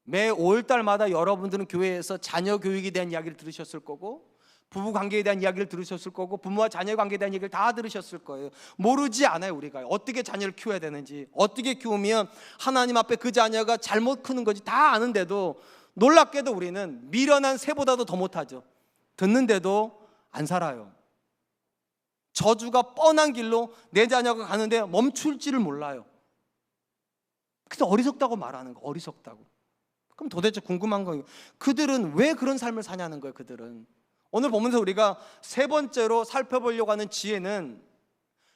매 5월달마다 여러분들은 교회에서 자녀 교육에 대한 이야기를 들으셨을 거고, 부부 관계에 대한 이야기를 들으셨을 거고, 부모와 자녀 관계에 대한 얘기를 다 들으셨을 거예요. 모르지 않아요. 우리가 어떻게 자녀를 키워야 되는지, 어떻게 키우면 하나님 앞에 그 자녀가 잘못 크는 건지 다 아는데도 놀랍게도 우리는 미련한 새보다도 더 못하죠. 듣는데도 안 살아요. 저주가 뻔한 길로 내 자녀가 가는데 멈출지를 몰라요. 그래서 어리석다고 말하는 거, 어리석다고. 그럼 도대체 궁금한 거예요. 그들은 왜 그런 삶을 사냐는 거예요. 그들은. 오늘 보면서 우리가 세 번째로 살펴보려고 하는 지혜는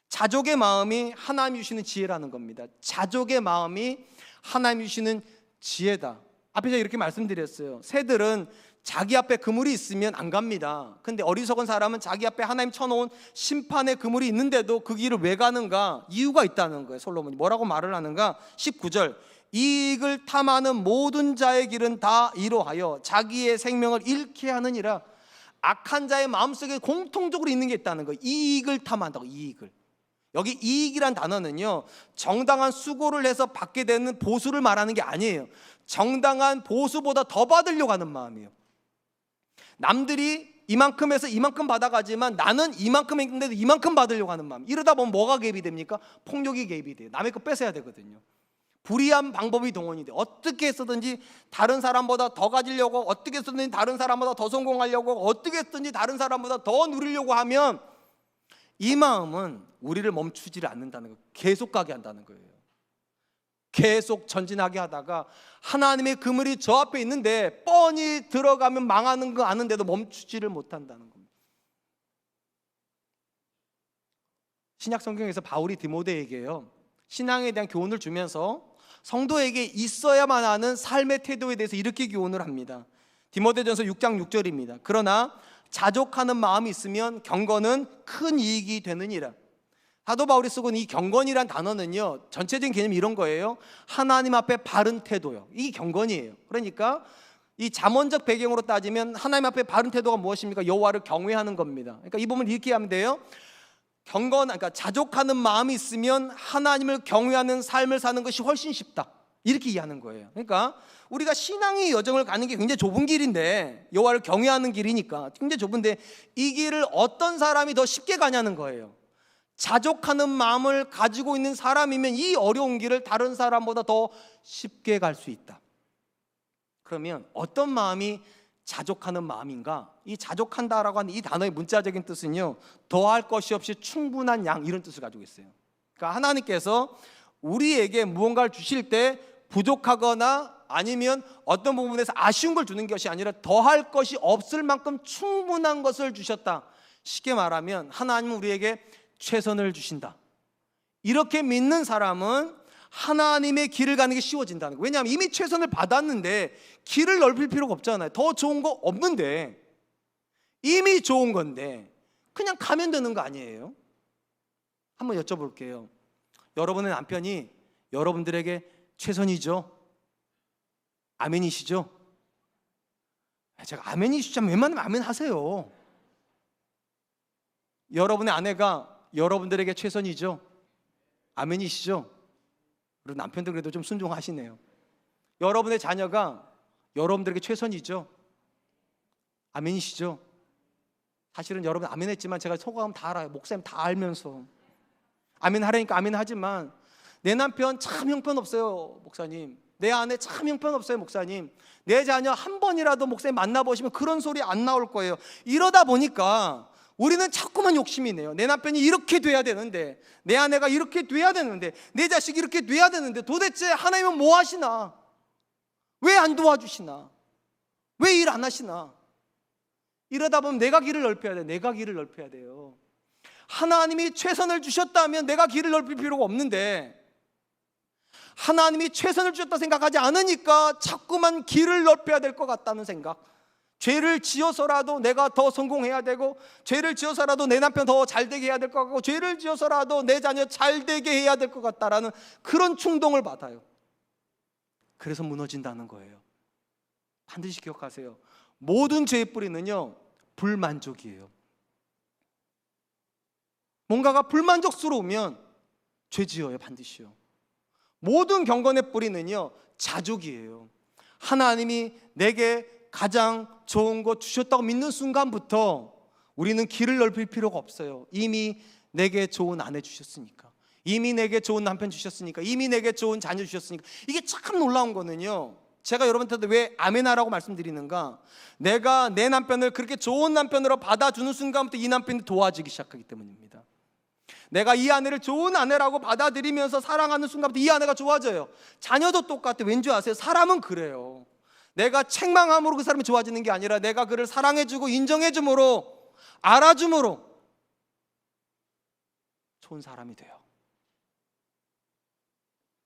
자족의 마음이 하나님이 주시는 지혜라는 겁니다. 자족의 마음이 하나님이 주시는 지혜다. 앞에 제가 이렇게 말씀드렸어요. 새들은 자기 앞에 그물이 있으면 안 갑니다. 근데 어리석은 사람은 자기 앞에 하나님 쳐놓은 심판의 그물이 있는데도 그 길을 왜 가는가? 이유가 있다는 거예요. 솔로몬이 뭐라고 말을 하는가? 19절, 이익을 탐하는 모든 자의 길은 다 이로하여 자기의 생명을 잃게 하느니라. 악한 자의 마음속에 공통적으로 있는 게 있다는 거예요. 이익을 탐한다고. 이익을. 여기 이익이란 단어는요 정당한 수고를 해서 받게 되는 보수를 말하는 게 아니에요. 정당한 보수보다 더 받으려고 하는 마음이에요. 남들이 이만큼 해서 이만큼 받아가지만 나는 이만큼 했는데도 이만큼 받으려고 하는 마음. 이러다 보면 뭐가 개입이 됩니까? 폭력이 개입이 돼요. 남의 거 뺏어야 되거든요. 불의한 방법이 동원이 돼요. 어떻게 해서든지 다른 사람보다 더 가지려고, 어떻게 해서든지 다른 사람보다 더 성공하려고, 어떻게 해서든지 다른 사람보다 더 누리려고 하면 이 마음은 우리를 멈추지를 않는다는 거예요. 계속 가게 한다는 거예요. 계속 전진하게 하다가 하나님의 그물이 저 앞에 있는데 뻔히 들어가면 망하는 거 아는데도 멈추지를 못한다는 겁니다. 신약 성경에서 바울이 디모데에게요 신앙에 대한 교훈을 주면서 성도에게 있어야만 하는 삶의 태도에 대해서 이렇게 교훈을 합니다. 디모데전서 6장 6절입니다. 그러나 자족하는 마음이 있으면 경건은 큰 이익이 되느니라. 사도 바울이 쓰고 있는 이 경건이란 단어는요, 전체적인 개념이 이런 거예요. 하나님 앞에 바른 태도요. 이게 경건이에요. 그러니까 이 잠언적 배경으로 따지면 하나님 앞에 바른 태도가 무엇입니까? 여호와를 경외하는 겁니다. 그러니까 이 부분을 이렇게 하면 돼요. 그러니까 자족하는 마음이 있으면 하나님을 경외하는 삶을 사는 것이 훨씬 쉽다, 이렇게 이해하는 거예요. 그러니까 우리가 신앙의 여정을 가는 게 굉장히 좁은 길인데, 여호와를 경외하는 길이니까 굉장히 좁은데, 이 길을 어떤 사람이 더 쉽게 가냐는 거예요. 자족하는 마음을 가지고 있는 사람이면 이 어려운 길을 다른 사람보다 더 쉽게 갈 수 있다. 그러면 어떤 마음이 자족하는 마음인가? 이 자족한다라고 하는 이 단어의 문자적인 뜻은요, 더할 것이 없이 충분한 양, 이런 뜻을 가지고 있어요. 그러니까 하나님께서 우리에게 무언가를 주실 때 부족하거나 아니면 어떤 부분에서 아쉬운 걸 주는 것이 아니라 더할 것이 없을 만큼 충분한 것을 주셨다. 쉽게 말하면 하나님은 우리에게 최선을 주신다. 이렇게 믿는 사람은 하나님의 길을 가는 게 쉬워진다는 거예요. 왜냐하면 이미 최선을 받았는데 길을 넓힐 필요가 없잖아요. 더 좋은 거 없는데, 이미 좋은 건데 그냥 가면 되는 거 아니에요? 한번 여쭤볼게요. 여러분의 남편이 여러분들에게 최선이죠? 아멘이시죠? 제가 아멘이시죠? 웬만하면 아멘 하세요. 여러분의 아내가 여러분들에게 최선이죠? 아멘이시죠? 그리고 남편도 그래도 좀 순종하시네요. 여러분의 자녀가 여러분들에게 최선이죠? 아멘이시죠? 사실은 여러분 아멘했지만 제가 속마음 다 알아요. 목사님 다 알면서 아멘 하라니까 아멘 하지만, 내 남편 참 형편없어요 목사님, 내 아내 참 형편없어요 목사님, 내 자녀 한 번이라도 목사님 만나보시면 그런 소리 안 나올 거예요. 이러다 보니까 우리는 자꾸만 욕심이 내요. 내 남편이 이렇게 돼야 되는데, 내 아내가 이렇게 돼야 되는데, 내 자식이 이렇게 돼야 되는데, 도대체 하나님은 뭐 하시나? 왜 안 도와주시나? 왜 일 안 하시나? 이러다 보면 내가 길을 넓혀야 돼. 내가 길을 넓혀야 돼요. 하나님이 최선을 주셨다면 내가 길을 넓힐 필요가 없는데, 하나님이 최선을 주셨다 생각하지 않으니까 자꾸만 길을 넓혀야 될 것 같다는 생각. 죄를 지어서라도 내가 더 성공해야 되고, 죄를 지어서라도 내 남편 더 잘되게 해야 될 것 같고, 죄를 지어서라도 내 자녀 잘되게 해야 될 것 같다라는 그런 충동을 받아요. 그래서 무너진다는 거예요. 반드시 기억하세요. 모든 죄의 뿌리는요, 불만족이에요. 뭔가가 불만족스러우면 죄 지어요, 반드시요. 모든 경건의 뿌리는요, 자족이에요. 하나님이 내게 가장 좋은 거 주셨다고 믿는 순간부터 우리는 길을 넓힐 필요가 없어요. 이미 내게 좋은 아내 주셨으니까, 이미 내게 좋은 남편 주셨으니까, 이미 내게 좋은 자녀 주셨으니까. 이게 참 놀라운 거는요, 제가 여러분한테 왜 아멘하라고 말씀드리는가? 내가 내 남편을 그렇게 좋은 남편으로 받아주는 순간부터 이 남편이 도와지기 시작하기 때문입니다. 내가 이 아내를 좋은 아내라고 받아들이면서 사랑하는 순간부터 이 아내가 좋아져요. 자녀도 똑같아요. 왠지 아세요? 사람은 그래요. 내가 책망함으로 그 사람이 좋아지는 게 아니라 내가 그를 사랑해주고 인정해줌으로, 알아줌으로 좋은 사람이 돼요.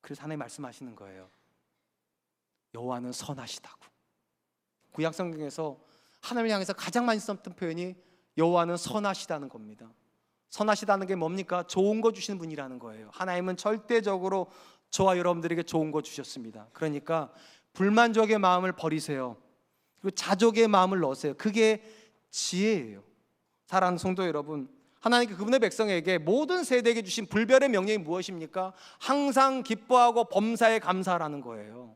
그래서 하나님 말씀하시는 거예요. 여호와는 선하시다고. 구약 성경에서 하나님을 향해서 가장 많이 썼던 표현이 여호와는 선하시다는 겁니다. 선하시다는 게 뭡니까? 좋은 거 주시는 분이라는 거예요. 하나님은 절대적으로 저와 여러분들에게 좋은 거 주셨습니다. 그러니까 불만족의 마음을 버리세요. 그리고 자족의 마음을 넣으세요. 그게 지혜예요. 사랑하는 성도 여러분, 하나님께 그분의 백성에게 모든 세대에게 주신 불별의 명령이 무엇입니까? 항상 기뻐하고 범사에 감사하라는 거예요.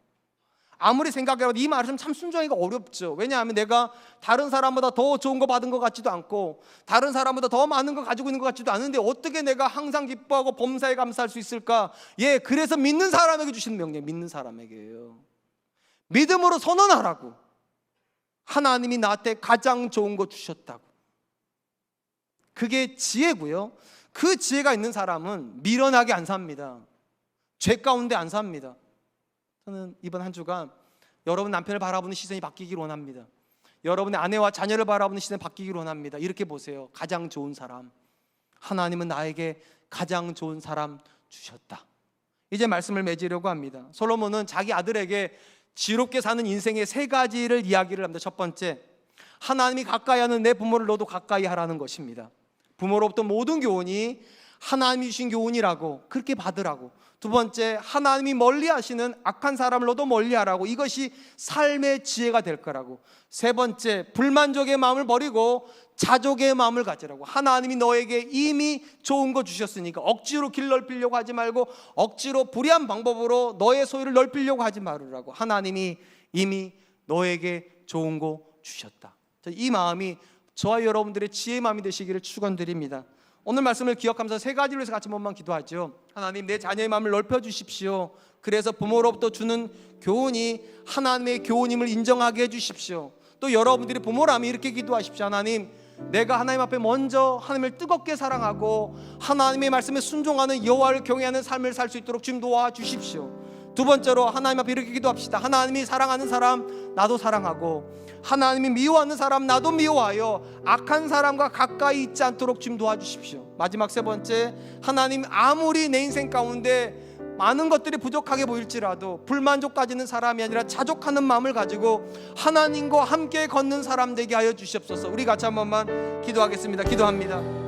아무리 생각해봐도 이 말씀 참 순종하기가 어렵죠. 왜냐하면 내가 다른 사람보다 더 좋은 거 받은 것 같지도 않고, 다른 사람보다 더 많은 거 가지고 있는 것 같지도 않은데 어떻게 내가 항상 기뻐하고 범사에 감사할 수 있을까? 예, 그래서 믿는 사람에게 주시는 명령, 믿는 사람에게요. 믿음으로 선언하라고. 하나님이 나한테 가장 좋은 거 주셨다고. 그게 지혜고요. 그 지혜가 있는 사람은 미련하게 안 삽니다. 죄 가운데 안 삽니다. 저는 이번 한 주간 여러분 남편을 바라보는 시선이 바뀌기를 원합니다. 여러분의 아내와 자녀를 바라보는 시선이 바뀌기를 원합니다. 이렇게 보세요. 가장 좋은 사람, 하나님은 나에게 가장 좋은 사람 주셨다. 이제 말씀을 맺으려고 합니다. 솔로몬은 자기 아들에게 지롭게 사는 인생의 세 가지를 이야기를 합니다. 첫 번째, 하나님이 가까이 하는 내 부모를 너도 가까이 하라는 것입니다. 부모로부터 모든 교훈이 하나님이 주신 교훈이라고 그렇게 받으라고. 두 번째, 하나님이 멀리 하시는 악한 사람을 너도 멀리 하라고. 이것이 삶의 지혜가 될 거라고. 세 번째, 불만족의 마음을 버리고 자족의 마음을 가지라고. 하나님이 너에게 이미 좋은 거 주셨으니까 억지로 길 넓히려고 하지 말고 억지로 불의한 방법으로 너의 소유를 넓히려고 하지 말으라고. 하나님이 이미 너에게 좋은 거 주셨다. 이 마음이 저와 여러분들의 지혜의 마음이 되시기를 축원드립니다. 오늘 말씀을 기억하면서 세 가지로 해서 같이 한번만 기도하죠. 하나님, 내 자녀의 마음을 넓혀 주십시오. 그래서 부모로부터 주는 교훈이 하나님의 교훈임을 인정하게 해 주십시오. 또 여러분들이 부모라면 이렇게 기도하십시오. 하나님, 내가 하나님 앞에 먼저 하나님을 뜨겁게 사랑하고 하나님의 말씀에 순종하는 여호와를 경외하는 삶을 살 수 있도록 주님 도와주십시오. 두 번째로 하나님 앞에 이렇게 기도합시다. 하나님이 사랑하는 사람 나도 사랑하고 하나님이 미워하는 사람 나도 미워하여 악한 사람과 가까이 있지 않도록 주님 도와주십시오. 마지막 세 번째, 하나님, 아무리 내 인생 가운데 많은 것들이 부족하게 보일지라도 불만족 가지는 사람이 아니라 자족하는 마음을 가지고 하나님과 함께 걷는 사람 되게 하여 주시옵소서. 우리 같이 한 번만 기도하겠습니다. 기도합니다.